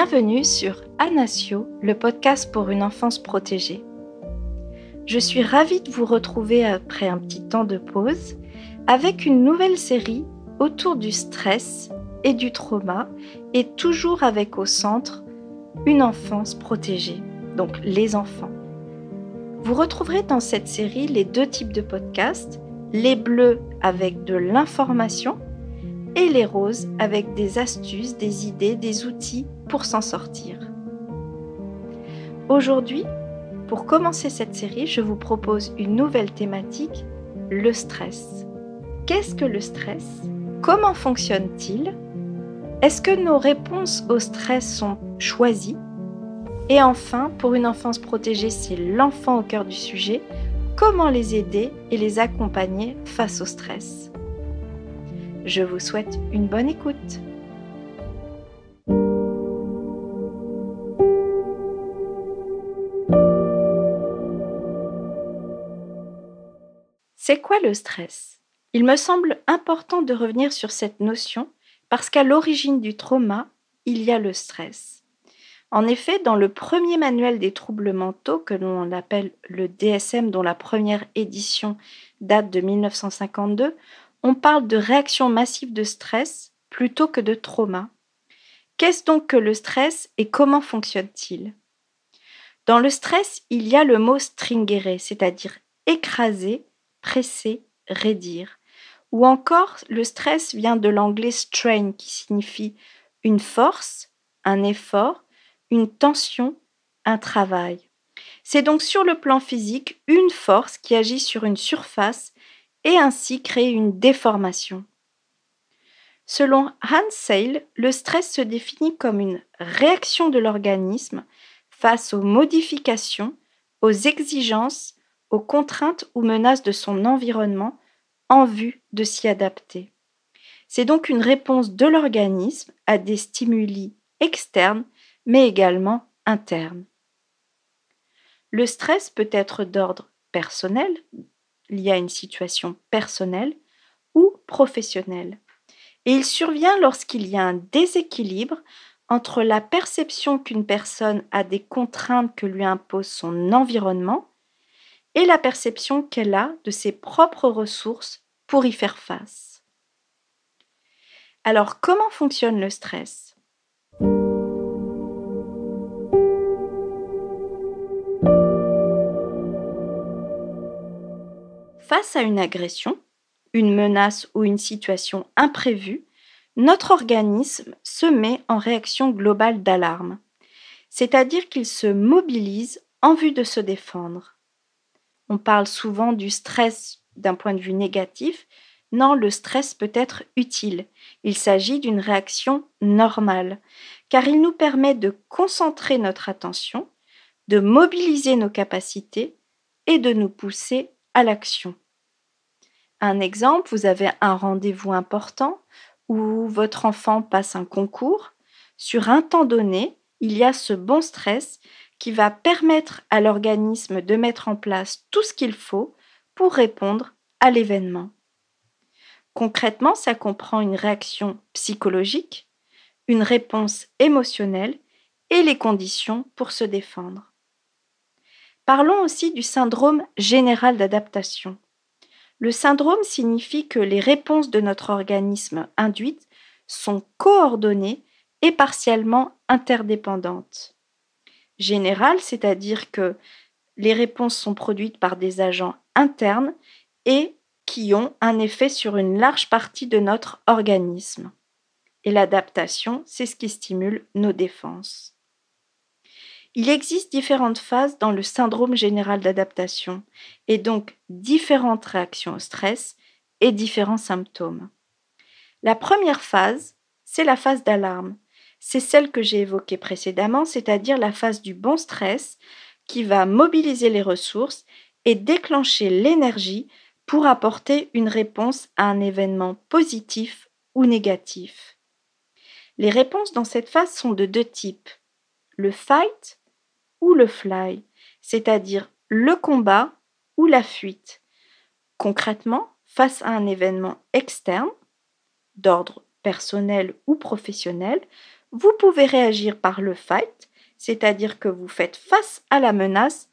Bienvenue sur Anasio, le podcast pour une enfance protégée. Je suis ravie de vous retrouver après un petit temps de pause avec une nouvelle série autour du stress et du trauma et toujours avec au centre une enfance protégée, donc les enfants. Vous retrouverez dans cette série les deux types de podcasts, les bleus avec de l'information et les roses avec des astuces, des idées, des outils pour s'en sortir. Aujourd'hui, pour commencer cette série, je vous propose une nouvelle thématique, le stress. Qu'est-ce que le stress ? Comment fonctionne-t-il ? Est-ce que nos réponses au stress sont choisies ? Et enfin, pour une enfance protégée, c'est l'enfant au cœur du sujet. Comment les aider et les accompagner face au stress ? Je vous souhaite une bonne écoute. C'est quoi le stress ? Il me semble important de revenir sur cette notion parce qu'à l'origine du trauma, il y a le stress. En effet, dans le premier manuel des troubles mentaux, que l'on appelle le DSM, dont la première édition date de 1952, on parle de réaction massive de stress plutôt que de trauma. Qu'est-ce donc que le stress et comment fonctionne-t-il ? Dans le stress, il y a le mot stringere, c'est-à-dire écraser, presser, raidir. Ou encore, le stress vient de l'anglais strain qui signifie une force, un effort, une tension, un travail. C'est donc sur le plan physique une force qui agit sur une surface et ainsi crée une déformation. Selon Hans Seil, le stress se définit comme une réaction de l'organisme face aux modifications, aux exigences, aux contraintes ou menaces de son environnement en vue de s'y adapter. C'est donc une réponse de l'organisme à des stimuli externes, mais également internes. Le stress peut être d'ordre personnel, lié à une situation personnelle, ou professionnelle. Et il survient lorsqu'il y a un déséquilibre entre la perception qu'une personne a des contraintes que lui impose son environnement et la perception qu'elle a de ses propres ressources pour y faire face. Alors, comment fonctionne le stress ? Face à une agression, une menace ou une situation imprévue, notre organisme se met en réaction globale d'alarme, c'est-à-dire qu'il se mobilise en vue de se défendre. On parle souvent du stress d'un point de vue négatif. Non, le stress peut être utile. Il s'agit d'une réaction normale, car il nous permet de concentrer notre attention, de mobiliser nos capacités et de nous pousser à l'action. Un exemple, vous avez un rendez-vous important ou votre enfant passe un concours. Sur un temps donné, il y a ce bon stress qui va permettre à l'organisme de mettre en place tout ce qu'il faut pour répondre à l'événement. Concrètement, ça comprend une réaction psychologique, une réponse émotionnelle et les conditions pour se défendre. Parlons aussi du syndrome général d'adaptation. Le syndrome signifie que les réponses de notre organisme induites sont coordonnées et partiellement interdépendantes. Générale, c'est-à-dire que les réponses sont produites par des agents internes et qui ont un effet sur une large partie de notre organisme. Et l'adaptation, c'est ce qui stimule nos défenses. Il existe différentes phases dans le syndrome général d'adaptation et donc différentes réactions au stress et différents symptômes. La première phase, c'est la phase d'alarme. C'est celle que j'ai évoquée précédemment, c'est-à-dire la phase du bon stress qui va mobiliser les ressources et déclencher l'énergie pour apporter une réponse à un événement positif ou négatif. Les réponses dans cette phase sont de deux types, le fight ou le fly, c'est-à-dire le combat ou la fuite. Concrètement, face à un événement externe, d'ordre personnel ou professionnel, Vous pouvez réagir par le fight, c'est-à-dire que vous faites face à la menace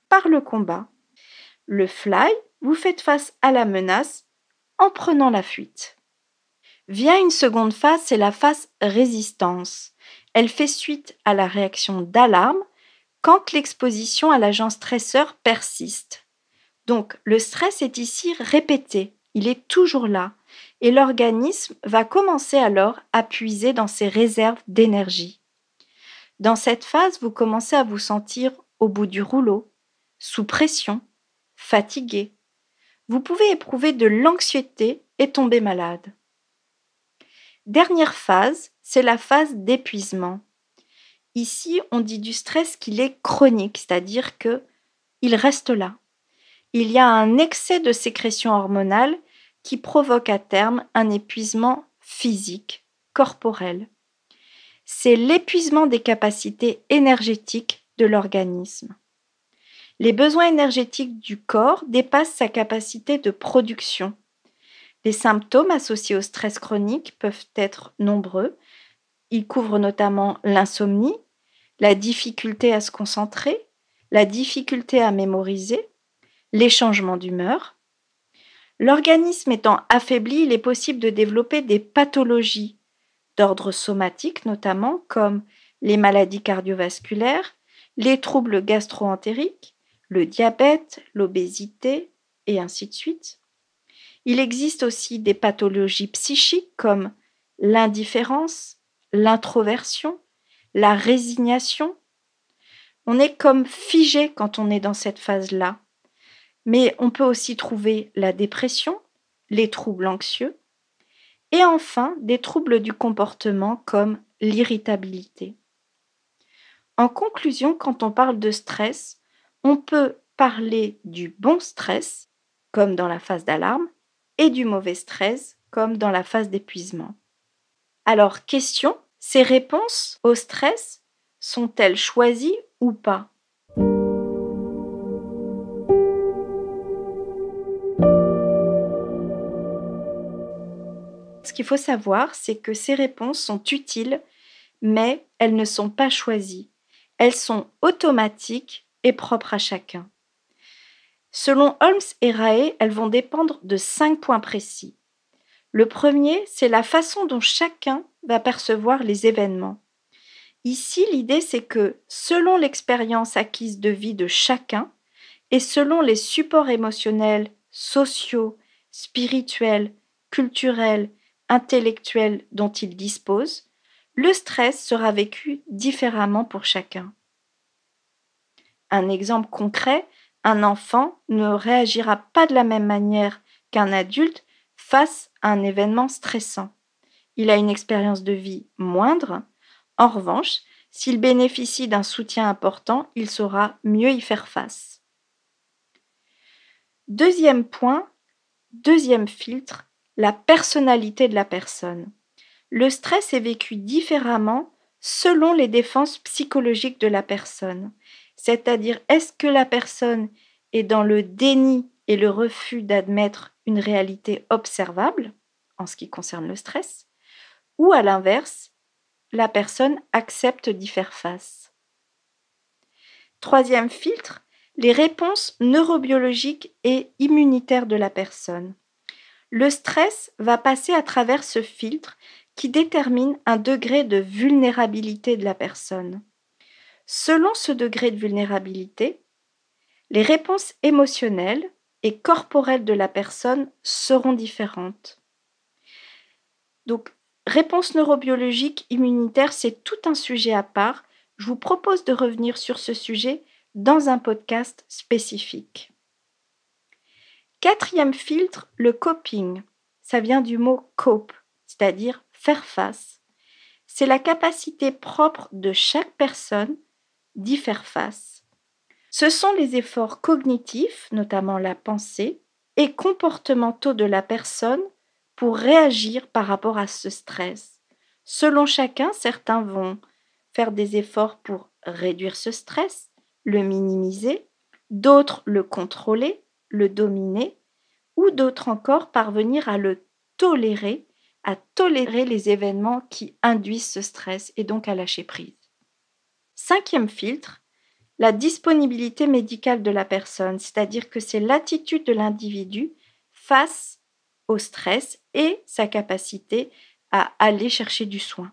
par le combat. Le fly, vous faites face à la menace en prenant la fuite. Vient une seconde phase, c'est la phase résistance. Elle fait suite à la réaction d'alarme quand l'exposition à l'agent stresseur persiste. Donc, le stress est ici répété, il est toujours là, et l'organisme va commencer alors à puiser dans ses réserves d'énergie. Dans cette phase, vous commencez à vous sentir au bout du rouleau, sous pression, fatigué. Vous pouvez éprouver de l'anxiété et tomber malade. Dernière phase, c'est la phase d'épuisement. Ici, on dit du stress qu'il est chronique, c'est-à-dire qu'il reste là. Il y a un excès de sécrétion hormonale qui provoque à terme un épuisement physique, corporel. C'est l'épuisement des capacités énergétiques de l'organisme. Les besoins énergétiques du corps dépassent sa capacité de production. Les symptômes associés au stress chronique peuvent être nombreux. Ils couvrent notamment l'insomnie, la difficulté à se concentrer, la difficulté à mémoriser, les changements d'humeur. L'organisme étant affaibli, il est possible de développer des pathologies d'ordre somatique notamment, comme les maladies cardiovasculaires, les troubles gastro-entériques, le diabète, l'obésité, et ainsi de suite. Il existe aussi des pathologies psychiques comme l'indifférence, l'introversion, la résignation. On est comme figé quand on est dans cette phase-là. Mais on peut aussi trouver la dépression, les troubles anxieux, et enfin des troubles du comportement comme l'irritabilité. En conclusion, quand on parle de stress, on peut parler du bon stress, comme dans la phase d'alarme, et du mauvais stress, comme dans la phase d'épuisement. Alors, question, ces réponses au stress sont-elles choisies ou pas ? Ce qu'il faut savoir, c'est que ces réponses sont utiles, mais elles ne sont pas choisies. Elles sont automatiques et propres à chacun. Selon Holmes et Rae, elles vont dépendre de 5 points précis. Le premier, c'est la façon dont chacun va percevoir les événements. Ici, l'idée, c'est que selon l'expérience acquise de vie de chacun et selon les supports émotionnels, sociaux, spirituels, culturels, intellectuels dont il dispose, le stress sera vécu différemment pour chacun. Un exemple concret, un enfant ne réagira pas de la même manière qu'un adulte face à un événement stressant. Il a une expérience de vie moindre. En revanche, s'il bénéficie d'un soutien important, il saura mieux y faire face. Deuxième point, deuxième filtre, la personnalité de la personne. Le stress est vécu différemment selon les défenses psychologiques de la personne. C'est-à-dire, est-ce que la personne est dans le déni et le refus d'admettre une réalité observable en ce qui concerne le stress, ou à l'inverse, la personne accepte d'y faire face. Troisième filtre, les réponses neurobiologiques et immunitaires de la personne. Le stress va passer à travers ce filtre qui détermine un degré de vulnérabilité de la personne. Selon ce degré de vulnérabilité, les réponses émotionnelles et corporelles de la personne seront différentes. Donc, réponse neurobiologique, immunitaire, c'est tout un sujet à part. Je vous propose de revenir sur ce sujet dans un podcast spécifique. Quatrième filtre, le coping. Ça vient du mot cope, c'est-à-dire faire face. C'est la capacité propre de chaque personne d'y faire face. Ce sont les efforts cognitifs, notamment la pensée, et comportementaux de la personne pour réagir par rapport à ce stress. Selon chacun, certains vont faire des efforts pour réduire ce stress, le minimiser, d'autres le contrôler, le dominer, ou d'autres encore parvenir à le tolérer, à tolérer les événements qui induisent ce stress et donc à lâcher prise. 5e filtre, la disponibilité médicale de la personne, c'est-à-dire que c'est l'attitude de l'individu face au stress et sa capacité à aller chercher du soin.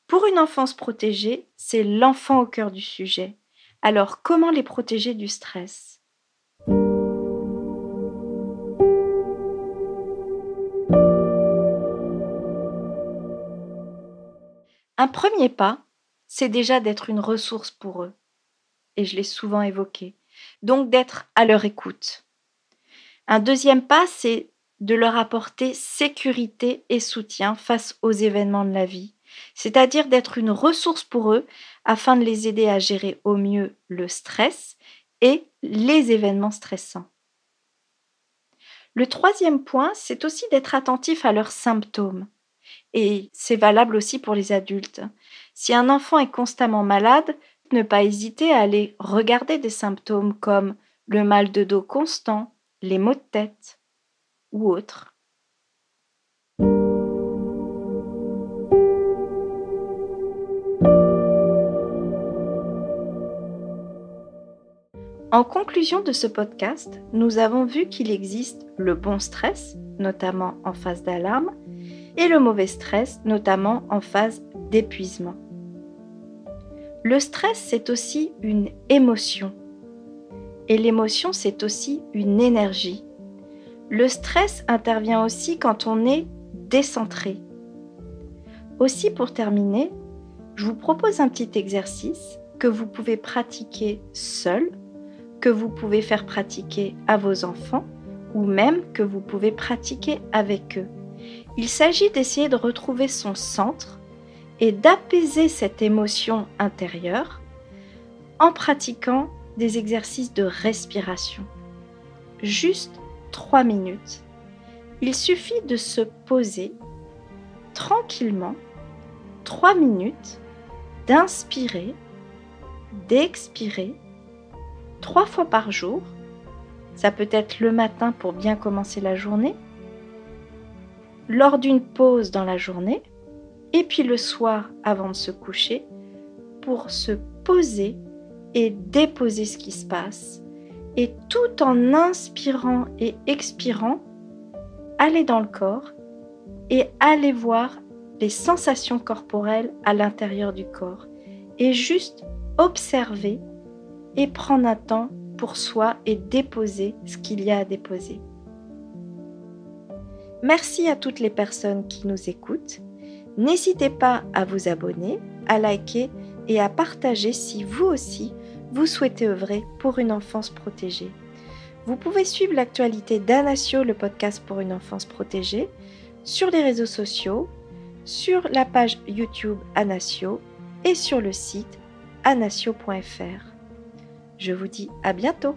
Pour une enfance protégée, c'est l'enfant au cœur du sujet. Alors, comment les protéger du stress ? Un premier pas, c'est déjà d'être une ressource pour eux, et je l'ai souvent évoqué, donc d'être à leur écoute. Un deuxième pas, c'est de leur apporter sécurité et soutien face aux événements de la vie, c'est-à-dire d'être une ressource pour eux afin de les aider à gérer au mieux le stress et les événements stressants. Le troisième point, c'est aussi d'être attentif à leurs symptômes. Et c'est valable aussi pour les adultes. Si un enfant est constamment malade, ne pas hésiter à aller regarder des symptômes comme le mal de dos constant, les maux de tête ou autres. En conclusion de ce podcast, nous avons vu qu'il existe le bon stress, notamment en phase d'alarme, et le mauvais stress, notamment en phase d'épuisement. Le stress, c'est aussi une émotion. Et l'émotion, c'est aussi une énergie. Le stress intervient aussi quand on est décentré. Aussi, pour terminer, je vous propose un petit exercice que vous pouvez pratiquer seul, que vous pouvez faire pratiquer à vos enfants ou même que vous pouvez pratiquer avec eux. Il s'agit d'essayer de retrouver son centre et d'apaiser cette émotion intérieure en pratiquant des exercices de respiration. Juste 3 minutes. Il suffit de se poser tranquillement 3 minutes, d'inspirer, d'expirer 3 fois par jour. Ça peut être le matin pour bien commencer la journée, lors d'une pause dans la journée, et puis le soir avant de se coucher, pour se poser et déposer ce qui se passe. Et tout en inspirant et expirant, aller dans le corps et aller voir les sensations corporelles à l'intérieur du corps. Et juste observer et prendre un temps pour soi et déposer ce qu'il y a à déposer. Merci à toutes les personnes qui nous écoutent. N'hésitez pas à vous abonner, à liker et à partager si vous aussi vous souhaitez œuvrer pour une enfance protégée. Vous pouvez suivre l'actualité d'Anasio, le podcast pour une enfance protégée, sur les réseaux sociaux, sur la page YouTube Anasio et sur le site anasio.fr. Je vous dis à bientôt.